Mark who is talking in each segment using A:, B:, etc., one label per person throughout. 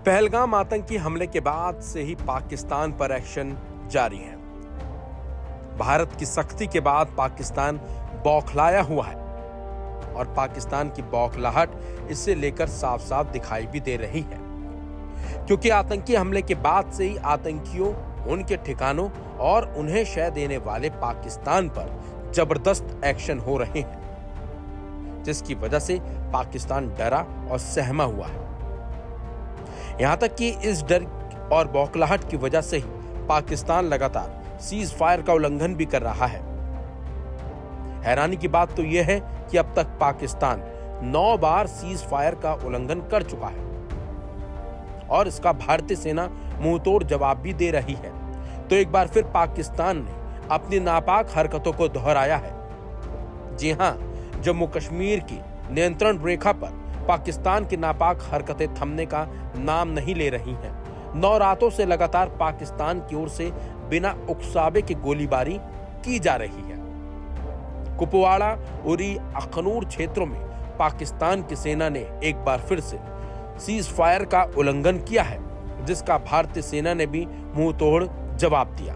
A: पहलगाम आतंकी हमले के बाद से ही पाकिस्तान पर एक्शन जारी है। भारत की सख्ती के बाद पाकिस्तान बौखलाया हुआ है और पाकिस्तान की बौखलाहट इससे लेकर साफ साफ दिखाई भी दे रही है, क्योंकि आतंकी हमले के बाद से ही आतंकियों, उनके ठिकानों और उन्हें शय देने वाले पाकिस्तान पर जबरदस्त एक्शन हो रहे हैं, जिसकी वजह से पाकिस्तान डरा और सहमा हुआ है। यहां तक कि इस डर और बौखलाहट की वजह से ही पाकिस्तान लगातार सीज फायर का उल्लंघन भी कर रहा है। हैरानी की बात तो यह है कि अब तक पाकिस्तान 9 बार सीज फायर का उल्लंघन कर चुका है और इसका भारतीय सेना मुंहतोड़ जवाब भी दे रही है। तो एक बार फिर पाकिस्तान ने अपनी नापाक हरकतों को दोहराया है। जी हां, जम्मू कश्मीर की नियंत्रण रेखा पर पाकिस्तान की नापाक हरकतें थमने का नाम नहीं ले रही हैं। 9 रातों से लगातार पाकिस्तान की ओर से बिना उकसावे की गोलीबारी की जा रही है। कुपवाड़ा, उरी, अखनूर क्षेत्रों में पाकिस्तान की सेना ने एक बार फिर से सीज फायर का उल्लंघन किया है, जिसका भारतीय सेना ने भी मुंहतोड़ जवाब दिया।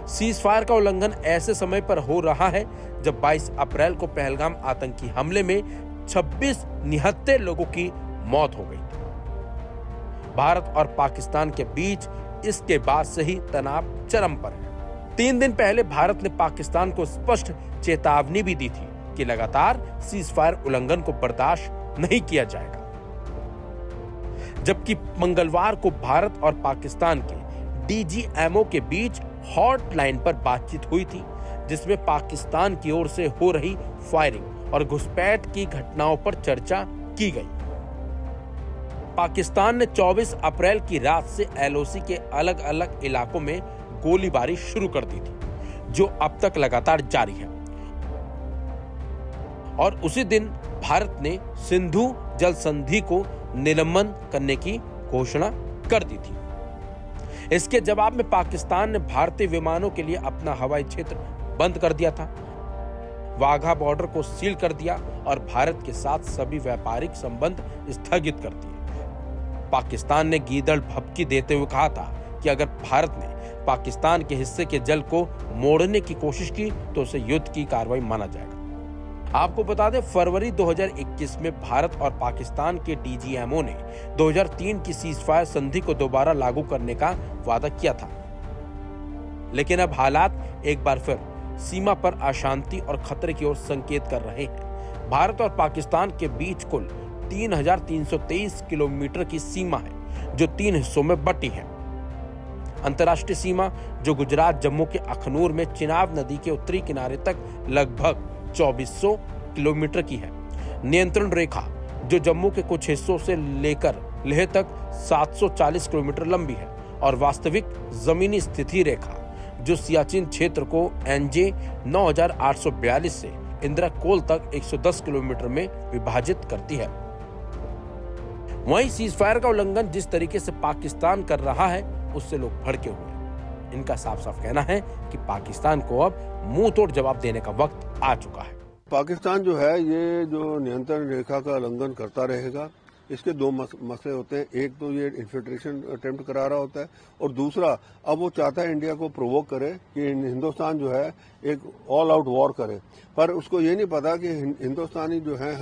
A: सीज फायर का उल्लंघन ऐसे समय पर हो रहा है जब 22 अप्रैल को पहलगाम आतंकी हमले में 26 निहत्थे लोगों की मौत हो गई थी। भारत और पाकिस्तान के बीच इसके बाद से ही तनाव चरम पर है। 3 दिन पहले भारत ने पाकिस्तान को स्पष्ट चेतावनी भी दी थी कि लगातार सीज फायर उल्लंघन को बर्दाश्त नहीं किया जाएगा। जबकि मंगलवार को भारत और पाकिस्तान के डीजीएमओ के बीच हॉटलाइन पर बातचीत हुई थी, जिसमें पाकिस्तान की ओर से हो रही फायरिंग और घुसपैठ की घटनाओं पर चर्चा की गई। पाकिस्तान ने 24 अप्रैल की रात से एलओसी के अलग अलग इलाकों में गोलीबारी शुरू कर दी थी, जो अब तक लगातार जारी है। और उसी दिन भारत ने सिंधु जल संधि को निलंबन करने की घोषणा कर दी थी। इसके जवाब में पाकिस्तान ने भारतीय विमानों के लिए अपना हवाई क्षेत्र बंद कर दिया था, वाघा बॉर्डर को सील कर दिया और भारत के साथ सभी व्यापारिक संबंध स्थगित कर दिए। पाकिस्तान ने गीदड़ भभकी देते हुए कहा था कि अगर भारत ने पाकिस्तान के हिस्से के जल को मोड़ने की कोशिश की तो उसे युद्ध की कार्रवाई माना जाएगा। आपको बता दें, फरवरी 2021 में भारत और पाकिस्तान के डीजीएमओ ने 2003 की सीज फायर संधि को दोबारा लागू करने का वादा किया था, लेकिन अब हालात एक बार फिर सीमा पर अशांति और खतरे की ओर संकेत कर रहे हैं। भारत और पाकिस्तान के बीच कुल 3,323 किलोमीटर की सीमा है, जो 3 हिस्सों में बटी है। अंतर्राष्ट्रीय सीमा, जो गुजरात जम्मू के अखनूर में चिनाब नदी के उत्तरी किनारे तक लगभग 2400 किलोमीटर की है। नियंत्रण रेखा, जो जम्मू के कुछ हिस्सों से लेकर लेह तक 740 किलोमीटर लंबी है, और वास्तविक जमीनी स्थिति रेखा, जो सियाचिन क्षेत्र को एनजे 9842 से इंदिरा कोल तक 110 किलोमीटर में विभाजित करती है। वहीं सीज फायर का उल्लंघन जिस तरीके से पाकिस्तान कर रहा है, उससे लोग भड़के हुए हैं। इनका साफ साफ कहना है कि पाकिस्तान को अब मुंह तोड़ जवाब देने का वक्त आ चुका है।
B: पाकिस्तान जो है, ये जो नियंत्रण रेखा का उल्लंघन करता रहेगा। इसके 2 मसले होते हैं। एक तो ये इन्फिल्ट्रेशन अटेम्प्ट करा रहा होता है, और दूसरा अब वो चाहता है इंडिया को प्रोवोक करे कि हिंदुस्तान जो है एक ऑल आउट वॉर करे। पर उसको ये नहीं पता कि हिंदुस्तानी जो है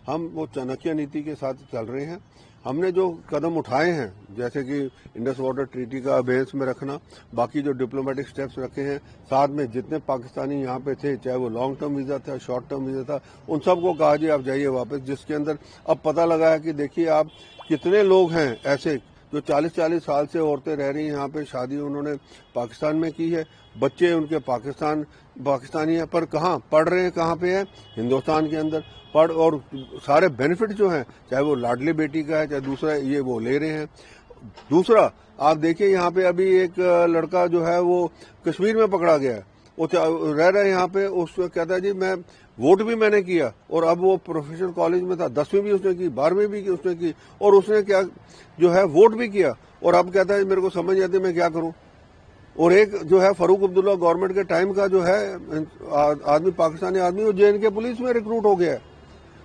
B: हम वो चाणक्य नीति के साथ चल रहे हैं। हमने जो कदम उठाए हैं, जैसे कि इंडस वाटर ट्रीटी का अबेंस में रखना, बाकी जो डिप्लोमेटिक स्टेप्स रखे हैं, साथ में जितने पाकिस्तानी यहाँ पे थे, चाहे वो लॉन्ग टर्म वीजा था, शॉर्ट टर्म वीजा था, उन सबको कहा जी आप जाइए वापस। जिसके अंदर अब पता लगा है कि देखिए आप कितने लोग हैं ऐसे जो 40-40 साल से औरतें रह रही हैं यहाँ पे, शादी उन्होंने पाकिस्तान में की है, बच्चे उनके पाकिस्तानी है, पर कहाँ पढ़ रहे हैं, कहाँ पे है, हिंदुस्तान के अंदर पढ़, और सारे बेनिफिट जो हैं, चाहे वो लाडली बेटी का है, चाहे दूसरा ये वो ले रहे हैं। दूसरा आप देखिए, यहाँ पे अभी एक लड़का जो है वो कश्मीर में पकड़ा गया है, वो रह रहा है यहाँ पे। उसको कहता है जी मैं वोट भी मैंने किया, और अब वो प्रोफेशनल कॉलेज में था, 10वीं भी उसने की, 12वीं भी उसने की, और उसने क्या जो है वोट भी किया, और अब कहता है मेरे को समझ नहीं आती मैं क्या करूं। और एक जो है फारूक अब्दुल्ला गवर्नमेंट के टाइम का जो है आदमी, पाकिस्तानी आदमी, वो जेएनके पुलिस में रिक्रूट हो गया है।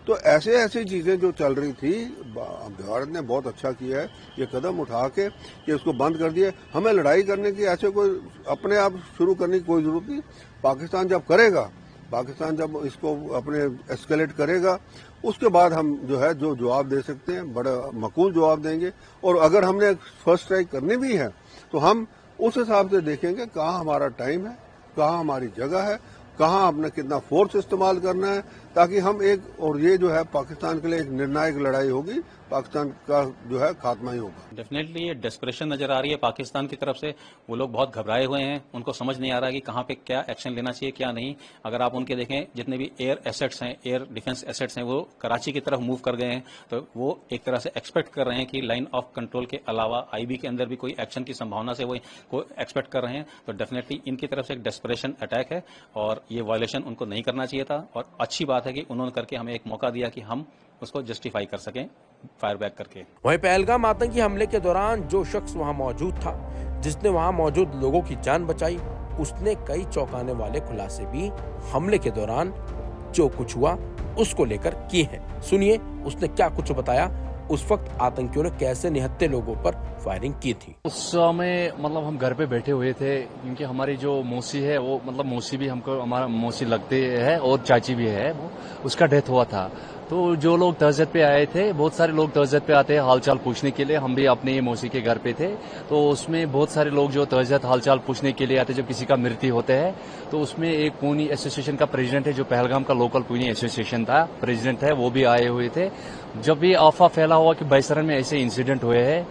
B: तो ऐसे ऐसी चीजें जो चल रही थी, भारत ने बहुत अच्छा किया है ये कदम उठा के कि उसको बंद कर दिया। हमें लड़ाई करने की ऐसे कोई अपने आप शुरू करने की कोई जरूरत नहीं। पाकिस्तान जब करेगा, पाकिस्तान जब इसको अपने एस्केलेट करेगा, उसके बाद हम जो है जो जवाब दे सकते हैं बड़ा मकबूल जवाब देंगे। और अगर हमने फर्स्ट स्ट्राइक करनी भी है तो हम उस हिसाब से देखेंगे कहाँ हमारा टाइम है, कहाँ हमारी जगह है, कहाँ हमने कितना फोर्स इस्तेमाल करना है, ताकि हम और ये जो है पाकिस्तान के लिए एक निर्णायक लड़ाई होगी, पाकिस्तान का जो है खात्मा ही होगा।
C: डेफिनेटली ये डेस्परेशन नजर आ रही है पाकिस्तान की तरफ से। वो लोग बहुत घबराए हुए हैं, उनको समझ नहीं आ रहा कि कहाँ पे क्या एक्शन लेना चाहिए क्या नहीं। अगर आप उनके देखें जितने भी एयर एसेट्स हैं, एयर डिफेंस एसेट्स हैं, वो कराची की तरफ मूव कर गए हैं। तो वो एक तरह से एक्सपेक्ट कर रहे हैं कि लाइन ऑफ कंट्रोल के अलावा आईबी के अंदर भी कोई एक्शन की संभावना से वो एक्सपेक्ट कर रहे हैं। तो डेफिनेटली इनकी तरफ से एक डेस्परेशन अटैक है और ये वायलेशन उनको नहीं करना चाहिए था। और अच्छी बात है कि उन्होंने करके हमें एक मौका दिया कि हम उसको जस्टिफाई कर सकें फायर बैक करके।
A: वहीं पहलगाम आतंकी हमले के दौरान जो शख्स वहां मौजूद था, जिसने वहां मौजूद लोगों की जान बचाई, उसने कई चौंकाने वाले खुलासे भी हमले के दौरान जो कुछ हुआ उसको लेकर किए हैं। सुनिए उसने क्या कुछ बताया, उस वक्त आतंकियों ने कैसे निहत्थे लोगों पर फायरिंग की थी।
D: उस समय मतलब हम घर पे बैठे हुए थे, क्योंकि हमारी जो मौसी है वो मतलब मौसी भी हमको हमारा मौसी लगती है और चाची भी है, वो उसका डेथ हुआ था। तो जो लोग तहज़्ज़ुद पे आए थे, बहुत सारे लोग तहज़्ज़ुद पे आते हैं हालचाल पूछने के लिए। हम भी अपने मौसी के घर पे थे, तो उसमें बहुत सारे लोग जो तहज़्ज़ुद हालचाल पूछने के लिए आते जब किसी का मृत्यु होता है। तो उसमें एक पूनी एसोसिएशन का प्रेसिडेंट है, जो पहलगाम का लोकल पूनी एसोसिएशन था, प्रेसिडेंट है, वो भी आए हुए थे। जब भी अफवाह फैला हुआ कि बैसरन में ऐसे इंसिडेंट हुए हैं,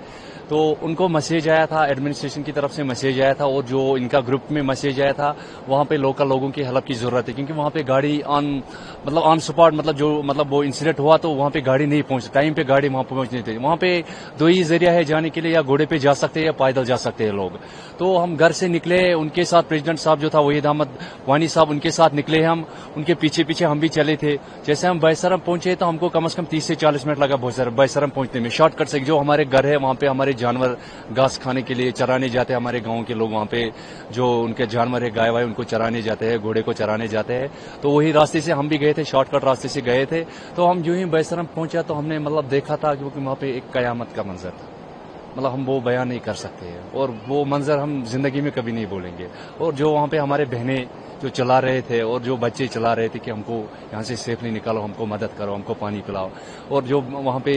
D: तो उनको मैसेज आया था, एडमिनिस्ट्रेशन की तरफ से मैसेज आया था, और जो इनका ग्रुप में मैसेज आया था, वहां पे लोकल लोगों की हेल्प की जरूरत है, क्योंकि वहां पे गाड़ी ऑन स्पॉट मतलब वो इंसिडेंट हुआ तो वहां पे गाड़ी नहीं पहुंची, टाइम पे गाड़ी वहां पहुंच नहीं थी। वहां पे दो ही जरिया है जाने के लिए, या घोड़े पे जा सकते हैं या पैदल जा सकते हैं लोग। तो हम घर से निकले, उनके साथ प्रेसिडेंट साहब जो था वहीद अहमद वानी साहब, उनके साथ निकले हम, उनके पीछे पीछे हम भी चले थे। जैसे हम बैसरम पहुंचे तो हमको कम से कम 30 से 40 मिनट लगा बैसरम पहुंचने में। शॉर्टकट से जो हमारे घर है वहां पे हमारे जानवर घास खाने के लिए चराने जाते हैं, हमारे गांव के लोग वहां पे जो उनके जानवर है गाय वाय उनको चराने जाते हैं, घोड़े को चराने जाते हैं। तो वही रास्ते से हम भी गए थे, शॉर्टकट रास्ते से गए थे। तो हम जो ही बैसरम पहुंचा तो हमने मतलब देखा था क्योंकि वहां पे एक कयामत का मंजर था, मतलब हम वो बयान नहीं कर सकते हैं, और वो मंजर हम जिंदगी में कभी नहीं भूलेंगे। और जो वहां पे हमारे बहनें जो चला रहे थे और जो बच्चे चला रहे थे कि हमको यहाँ से सेफली निकालो, हमको मदद करो, हमको पानी पिलाओ, और जो वहाँ पे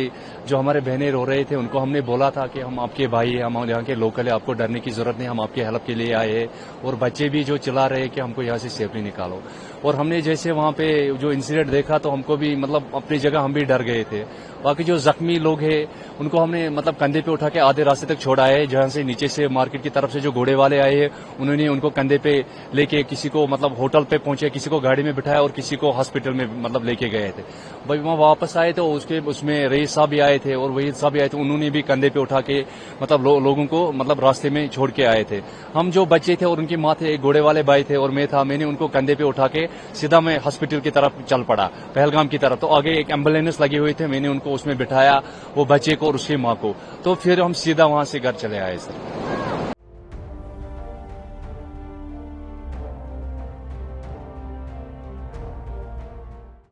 D: जो हमारे बहनें रो रहे थे उनको हमने बोला था कि हम आपके भाई हैं, हम यहाँ के लोकल है, आपको डरने की जरूरत नहीं, हम आपके हेल्प के लिए आए हैं। और बच्चे भी जो चिल्ला रहे हैं कि हमको यहाँ से सेफली निकालो। और हमने जैसे वहाँ पे जो इंसिडेंट देखा तो हमको भी मतलब अपनी जगह हम भी डर गए थे। बाकी जो जख्मी लोग हैं उनको हमने मतलब कंधे पे उठा के आधे रास्ते तक छोड़ा है, जहाँ से नीचे से मार्केट की तरफ से जो घोड़े वाले आए हैं उन्होंने उनको कंधे पे लेके किसी को मतलब होटल पे पहुंचे, किसी को गाड़ी में बिठाया और किसी को हॉस्पिटल में मतलब लेके गए थे। भाई वहाँ वापस आए तो उसमें रईस साहब भी आए थे और वहीद साहब भी आए थे, उन्होंने भी कंधे पे उठा के मतलब लोगों को मतलब रास्ते में छोड़ के आए थे। हम जो बच्चे थे और उनके माँ थे, एक घोड़े वाले भाई थे और मैं था, मैंने उनको कंधे पे उठा के सीधा मैं हॉस्पिटल की तरफ चल पड़ा, पहलगाम की तरफ। तो आगे एक एम्बुलेंस लगी हुई थे, मैंने उनको उसमें बिठाया, वो बच्चे को और उसकी माँ को। तो फिर हम सीधा वहां से घर चले आए सर।